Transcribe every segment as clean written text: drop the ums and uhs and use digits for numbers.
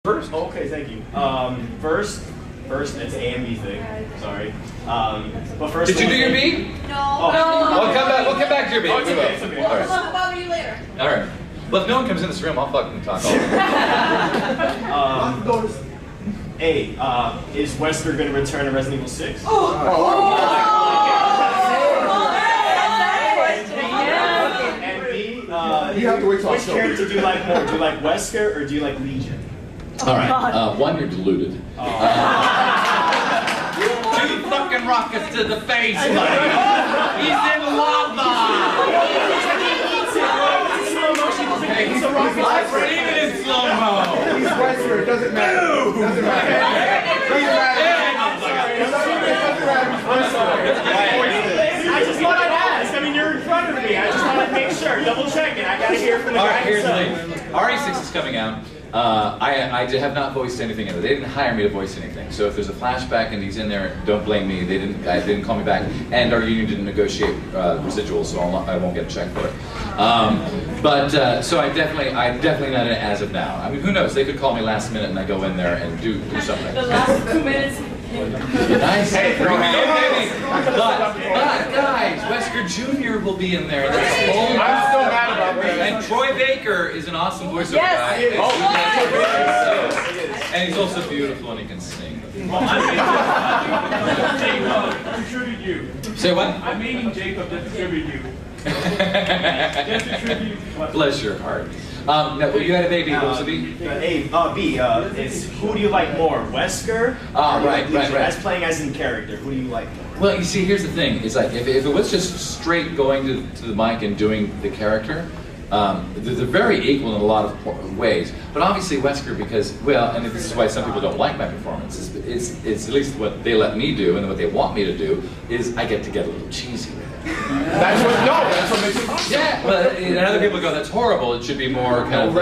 First? Oh, okay, thank you. First, it's A and B thing. Sorry. But first. Did you do your B? No. Oh. No. We'll come back to your B. Oh, it's okay, it's okay. All right. I'll bother you later. All right. Well, if no one comes in this room, I'll fucking talk all day. A, is Wesker going to return to Resident Evil 6? Oh. And B, you have to wait till which character do you like more? Do you like Wesker or do you like Legion? All right. One, you're deluded. Two fucking rockets to the face, buddy. He's in lava. Hey, he's a rocket. Even in slow-mo. He's Wesker, it doesn't matter. Doesn't matter. I just thought I'd ask. I mean, you're in front of me. I just thought I'd make sure. Double check it. I gotta hear from the guy himself. RE6 is coming out. I have not voiced anything in it. They didn't hire me to voice anything. So if there's a flashback and he's in there, don't blame me. They didn't call me back. And our union didn't negotiate residuals, so I won't get a check for it. So I definitely not as of now. I mean, who knows? They could call me last minute and I go in there and do something. The last 2 minutes. Nice. Hey, bring me in, baby. But guys, Wesker Jr. will be in there. That's I'm still mad about that. And Troy Baker is an awesome voiceover guy. And he's also beautiful and he can sing. Well, I'm contribute you. Say what? I'm meaning Jacob to contribute you. Just contribute. Bless your heart. No, you had a baby. What was the B? B is who do you like more, Wesker? Right. As playing as in character, who do you like more? Well, you see, here's the thing. It's like if it was just straight going to the mic and doing the character, they're very equal in a lot of ways. But obviously Wesker, because, well, and this is why some people don't like my performance, it's at least what they let me do and what they want me to do, is I get to get a little cheesy with it. That's what makes it awesome. Yeah, but and other people go, that's horrible, it should be more kind of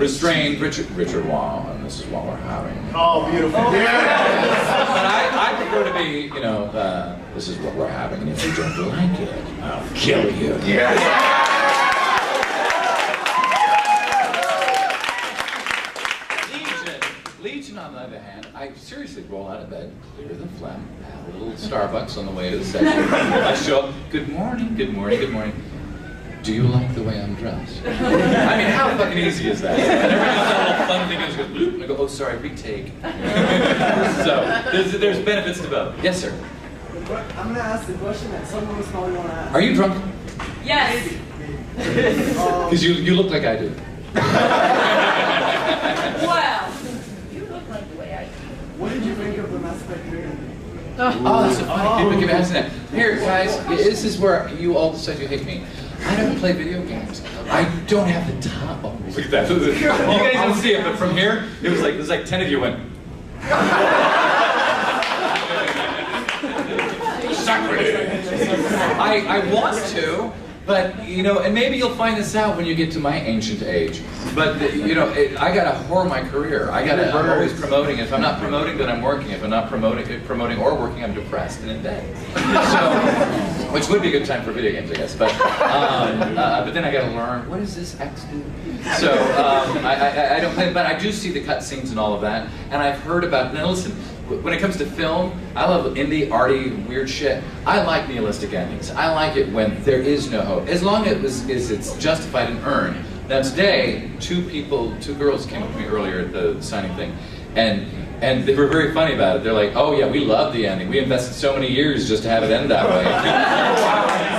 restrained, Richard Wong, and this is what we're having. Oh, beautiful. But I prefer to be, you know, this is what we're having, and if you don't like it, I'll kill you. Legion, on the other hand, I seriously roll out of bed, clear the phlegm, have a little Starbucks on the way to the session. I show up, good morning. Do you like the way I'm dressed? I mean, how fucking easy is that? And everyone does that little fun thing, and goes, bloop, and I go, oh, sorry, retake. So, there's benefits to both. Yes, sir? I'm going to ask the question that someone was probably going to ask. Are you drunk? Yes. Because you look like I do. Well, you look like the way I do. What did you think of the Mass Effect 3? Oh, that's so funny. People keep asking that. Here, guys, this is where you all decide you hate me. I don't play video games. I don't have the time. Oh, look at that. You guys don't see it, but from here, it was like 10 of you went. I want to, but you know, and maybe you'll find this out when you get to my ancient age. But you know, I gotta whore my career. I'm always promoting. If I'm not promoting, then I'm working. If I'm not promoting or working, I'm depressed and in bed. So, which would be a good time for video games, I guess. But then I gotta learn what does this X do. So I don't play, but I do see the cutscenes and all of that, and I've heard about. Now listen. When it comes to film, I love indie, arty, weird shit. I like nihilistic endings. I like it when there is no hope, as long as it's justified and earned. Now today, two girls came up to me earlier at the signing thing, and they were very funny about it. They're like, "Oh yeah, we love the ending. We invested so many years just to have it end that way."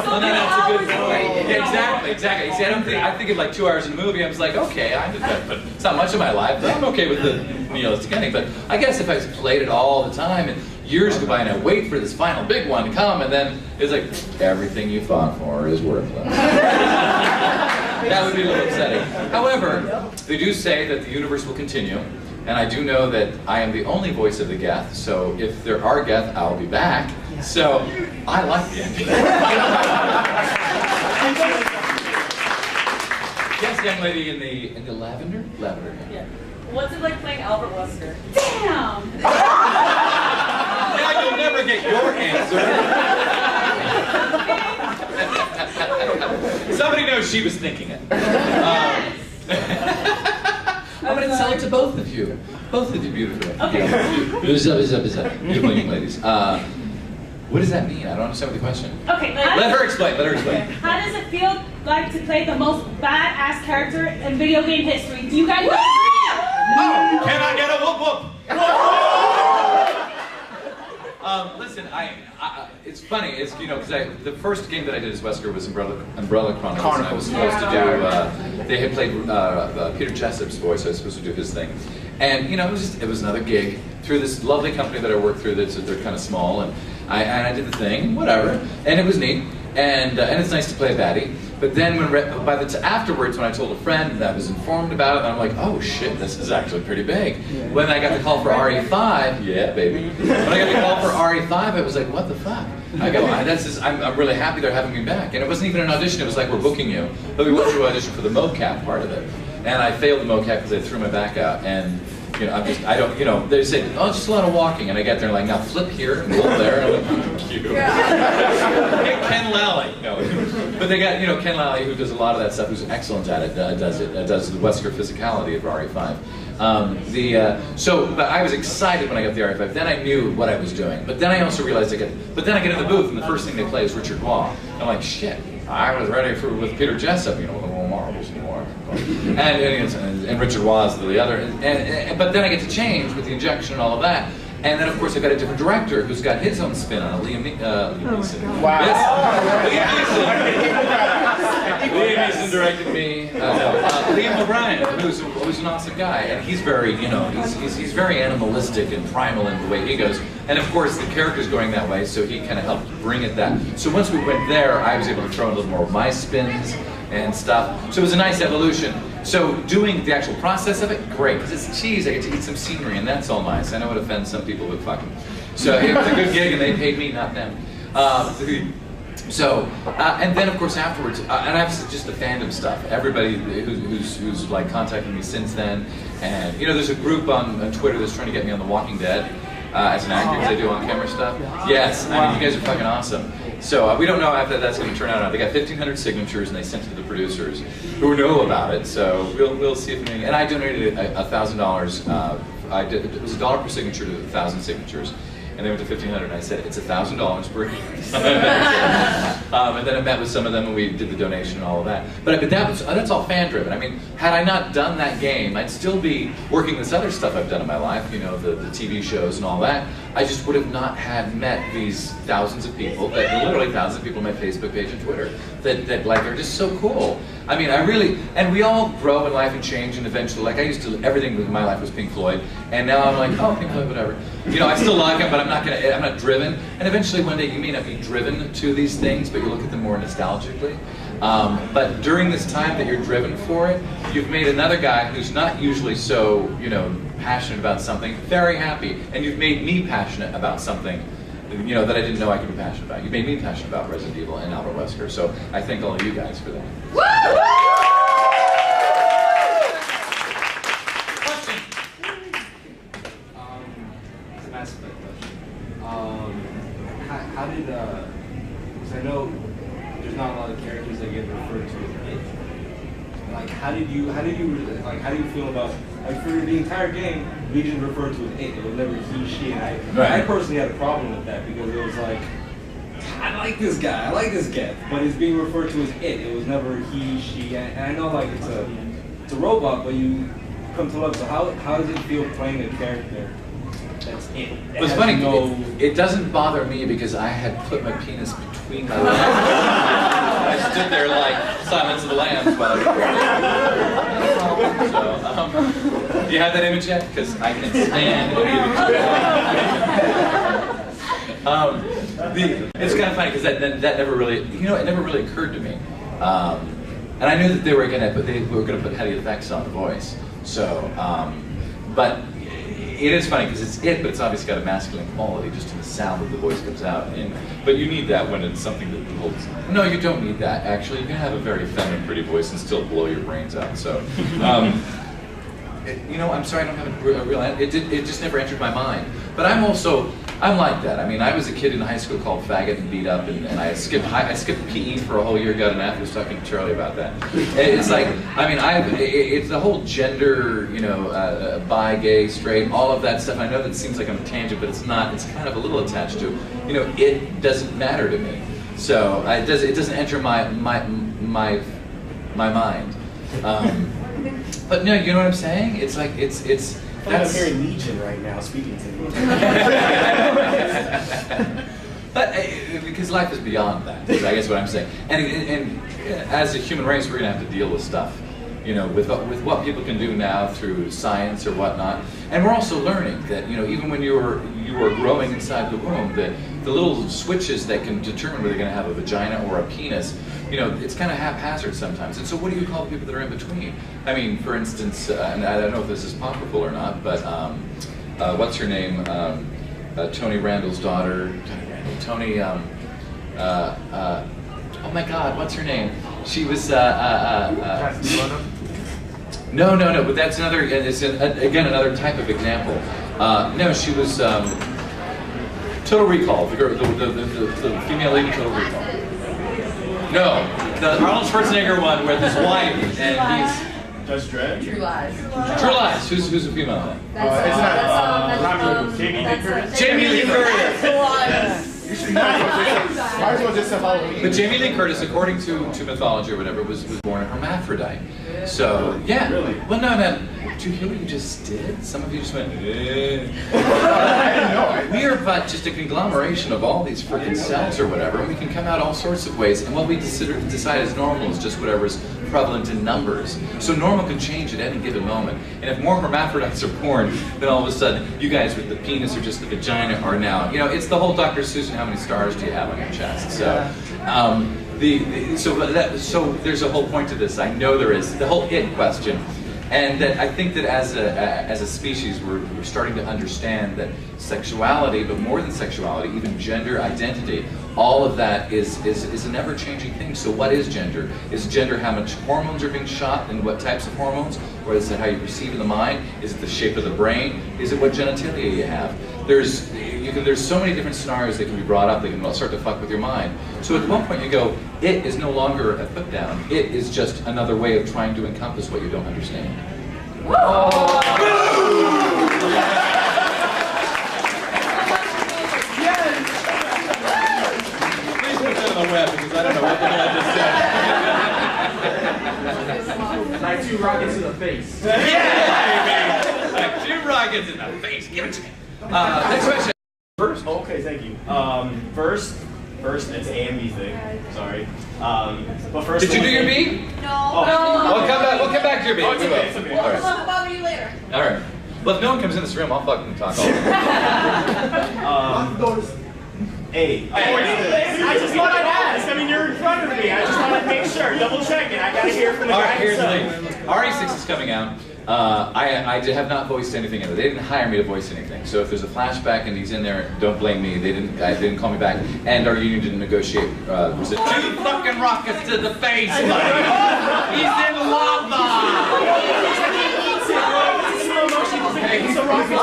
Well, that's a good point. Yeah, exactly. You see, I think of like 2 hours in a movie. I was like, okay, I did that, but it's not much of my life. But I'm okay with the nihilistic ending. But I guess if I played it all the time and years go by and I wait for this final big one to come, and then it's like everything you fought for is worthless. That would be a little upsetting. However, they do say that the universe will continue. And I do know that I am the only voice of the Geth, so if there are Geth, I'll be back. So I like the ending. Yes, young lady in the lavender? Lavender. Yeah. What's it like playing Albert Wesker? Damn! Now you'll never get your answer. Somebody knows she was thinking it. I'm going to sell it to both of you. Both of you beautiful. Okay. Beautiful young ladies. What does that mean? I don't understand what the question. Okay, Let her explain. Let her explain. how does it feel like to play the most badass character in video game history? Do you guys agree? Oh, can I get a whoop whoop? Listen, it's funny. It's because the first game that I did as Wesker was Umbrella Chronicles. And I was supposed to do. They had played Peter Jessup's voice. I was supposed to do his thing, and it was another gig through this lovely company that I worked through. They're kind of small, and I did the thing, whatever, and it was neat, and it's nice to play a baddie. But then afterwards, when I told a friend that I was informed about it, I'm like, oh shit, this is actually pretty big. When I got the call for RE5, yeah, baby. When I got the call for RE5, I was like, what the fuck? I go, I'm really happy they're having me back. And it wasn't even an audition, it was like, we're booking you. But we want you to audition for the mocap part of it. And I failed the mocap because I threw my back out. And they say, oh, it's just a lot of walking. And I get there like, now flip here and roll there. And I'm like, cute. Hey, Ken Lally. No. But they got, Ken Lally, who does a lot of that stuff, who's excellent at it, does the Wesker physicality of RE5. But I was excited when I got the RE5. Then I knew what I was doing. But then I also realized but then I get in the booth and the first thing they play is Richard Waugh. I'm like, shit, I was ready with Peter Jessup, with the little marbles and more. And Richard Waugh is the other. But then I get to change with the injection and all of that. And then, of course, I've got a different director who's got his own spin on it, Liam Neeson. Wow. Yes. Liam Neeson directed me. Liam O'Brien, who's an awesome guy, and he's very, he's very animalistic and primal in the way he goes. And of course, the character's going that way, so he kind of helped bring it that. So once we went there, I was able to throw in a little more of my spins and stuff. So it was a nice evolution. So doing the actual process of it, great, because it's cheese. I get to eat some scenery, and that's all nice. I know it offends some people, but fuck them. So it was a good gig, and they paid me, not them. And then of course afterwards, and I've just the fandom stuff. Everybody who's like contacted me since then, and there's a group on Twitter that's trying to get me on The Walking Dead as an actor because I do on-camera stuff. Yes, I mean you guys are fucking awesome. So we don't know how that's going to turn out or not. They got 1,500 signatures and they sent it to the producers who know about it. So we'll see if and I donated $1,000. It was $1 per signature to 1,000 signatures. And they went to 1,500 and I said, it's $1,000 per and then I met with some of them and we did the donation and all of that. But that's all fan driven. I mean, had I not done that game, I'd still be working this other stuff I've done in my life, the TV shows and all that. I just would have not met these thousands of people, literally thousands of people on my Facebook page and Twitter, that like are just so cool. I mean, and we all grow in life and change, and eventually, like I used to, everything in my life was Pink Floyd, and now I'm like, oh, Pink Floyd, whatever. I still like them, but I'm not driven. And eventually one day you may not be driven to these things, but you look at them more nostalgically. But during this time that you're driven for it, you've made another guy who's not usually so, passionate about something, very happy. And you've made me passionate about something, that I didn't know I could be passionate about. You made me passionate about Resident Evil and Albert Wesker, so I thank all of you guys for that. Question? It's a Mass Effect question. How did, because I know there's not a lot of characters that get referred to as it. Like, how do you feel about, like, for the entire game, we didn't refer to as it. It was never he, she, and I personally had a problem with that because it was like, I like this guy, I like this Geth, but it's being referred to as it. It was never he, she, and I know like it's a robot, but you come to love. So how does it feel playing a character that's it? Well, it's funny. It doesn't bother me because I had put my penis between my legs. I stood there like Silence of the Lambs. Do you have that image yet? Because I can stand it's kind of funny because that never really, it never really occurred to me. And I knew that they were going to put heavy effects on the voice. So, but it is funny because it's but it's obviously got a masculine quality just in the sound that the voice comes out. But you need that when it's something that holds. No, you don't need that. Actually, you can have a very feminine, pretty voice and still blow your brains out. So, I'm sorry, I don't have a real. It just never entered my mind. But I'm also I'm like that. I mean, I was a kid in high school called faggot and beat up, and I skipped PE for a whole year. Got an F. I was talking to Charlie about that. It's like, I mean, it's the whole gender, you know, bi, gay, straight, all of that stuff. I know that seems like I'm a tangent, but it's not. It's kind of a little attached to, you know, it doesn't matter to me. So it doesn't enter my mind. But no, you know what I'm saying? It's like it's. I'm hearing Legion right now speaking to me. But because life is beyond that, is I guess what I'm saying. And as a human race, we're going to have to deal with stuff, you know, with what people can do now through science or whatnot. And we're also learning that, you know, even when you are growing inside the womb, that the little switches that can determine whether you're going to have a vagina or a penis, you know, it's kind of haphazard sometimes. And so what do you call people that are in between? I mean, for instance, and I don't know if this is apocryphal or not, but what's her name? Tony Randall's daughter. Tony, oh my God, what's her name? She was, no, but that's another, it's again another type of example. No, she was, Total Recall, the female lead in Total Recall. No, the Arnold Schwarzenegger one where this wife and he's... Judge Dredd? True Lies. True Lies, who's a female? That's Jamie Lee Curtis. Might as well just have Halloween. But Jamie Lee Curtis, according to mythology or whatever, was born a hermaphrodite. So, yeah. Really? Well, no, did you hear what you just did? Some of you just went, I didn't know. We are but just a conglomeration of all these freaking cells or whatever, and we can come out all sorts of ways, and what we decide as normal is just whatever is prevalent in numbers. So normal can change at any given moment. And if more hermaphrodites are born, then all of a sudden, you guys with the penis or just the vagina are now, you know, it's the whole Dr. Seuss and how many stars do you have on your chest. So, so there's a whole point to this. I know there is. The whole it question. And that I think that as a species, we're starting to understand that sexuality, but more than sexuality, even gender identity, all of that is a never-changing thing. So what is gender? Is gender how much hormones are being shot and what types of hormones? Or is it how you perceive in the mind? Is it the shape of the brain? Is it what genitalia you have? There's so many different scenarios that can be brought up that can start to fuck with your mind. So at one point you go, it is no longer a put down. It is just another way of trying to encompass what you don't understand. Please put that on the web because I don't know what the hell I just said. Like 2 rockets in the face. Yeah, like 2 rockets in the face. Give it to me. Next question. First? Okay, thank you. First, it's A and B thing. Sorry. But first. Did you do your B? No. We'll come back to your B. Oh, it's okay, it's okay. All right. I'll bother you later. All right. Well, if no one comes in this room, I'll fucking talk all the time. A. I just thought I'd ask. I mean, you're in front of me. I just wanted to make sure. Double checking. I gotta hear from the All guy right, here's the himself. thing. RE6 is coming out. I have not voiced anything in it. They didn't hire me to voice anything. So if there's a flashback and he's in there, don't blame me. They didn't call me back. And our union didn't negotiate. 2 fucking rockets to the face, buddy. He's in lava. Hey, he's a rocket.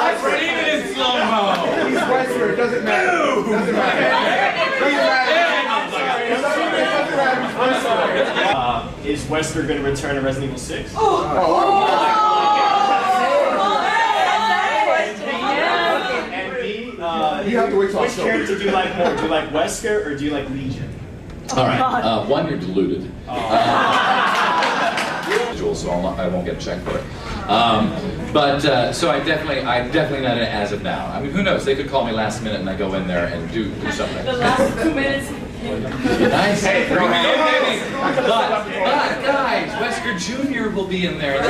Even in slow-mo. He's Wesker, it doesn't matter. Doesn't matter. Is Wesker going to return to Resident Evil 6? Oh. And B, You have to wait till which October. character do you like more? Do you like Wesker or do you like Legion? All right. One, you're deluded. So I won't get a check for it. So I definitely not in it as of now. I mean, who knows? They could call me last minute and I go in there and do something. The last 2 minutes. Nice. Hey, bring me in, baby. But guys, Wesker Jr. will be in there.